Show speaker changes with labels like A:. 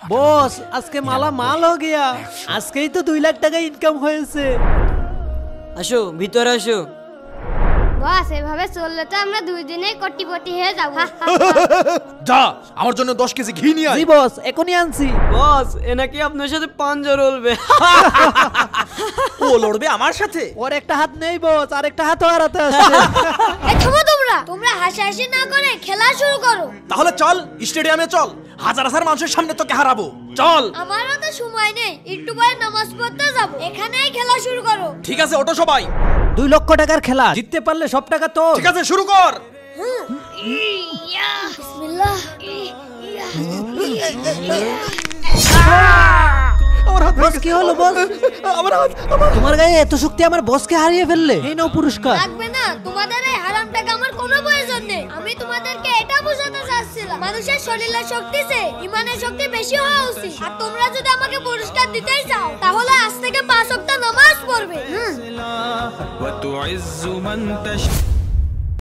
A: বস আজকে মালা মাল হো গিয়া আজকেই তো 2 লাখ টাকা ইনকাম হয়েছে।
B: আসো ভিতরে আসো।
C: বস এভাবে চললে তো আমরা 2 দিনেই কোটিপতি হয়ে যাব।
D: যা আমার জন্য 10 কেজি ঘি নিয়ে আয়।
A: জি বস এখনই আনছি।
B: বস এ নাকি আপনার সাথে পাঞ্জা রলবে।
D: ও লড়বে আমার সাথে?
A: ওর একটা হাত নেই বস, আরেকটা হাত হারাতে আসছে।
C: এই থামো তোমরা হাসাহাসি না করে খেলা শুরু করো।
D: তাহলে চল স্টেডিয়ামে চল, হাজার হাজার মানুষের সামনে তোকে হারাবো। চল।
C: আমারও তো সময় নেই, একটু পরে নামাজ পড়তে যাব। এখানেই খেলা শুরু করো।
D: ঠিক আছে ওঠো সবাই।
A: 2 লক্ষ টাকার খেলা, জিততে পারলে সব টাকা তো।
D: ঠিক আছে শুরু কর।
C: বিসমিল্লাহ।
A: বস কি হলো বস? তোমার গায়ে এত শক্তি আমার বসকে হারিয়ে ফেললে। এই নাও পুরস্কার।
C: লাগবে না, তোমাদের এই হারাম টাকা আমার কোনো প্রয়োজন নেই। আমি তোমাদেরকে এটা বোঝাতে চাচ্ছিলাম, মানুষের শরীরের শক্তি চেয়ে ইমানের শক্তি বেশি হওয়া উচিত। আর তোমরা যদি আমাকে পুরস্কার দিতেই চাও তাহলে আজ থেকে 5 ওয়াক্ত নামাজ পড়বে।
E: وتعز من تشاء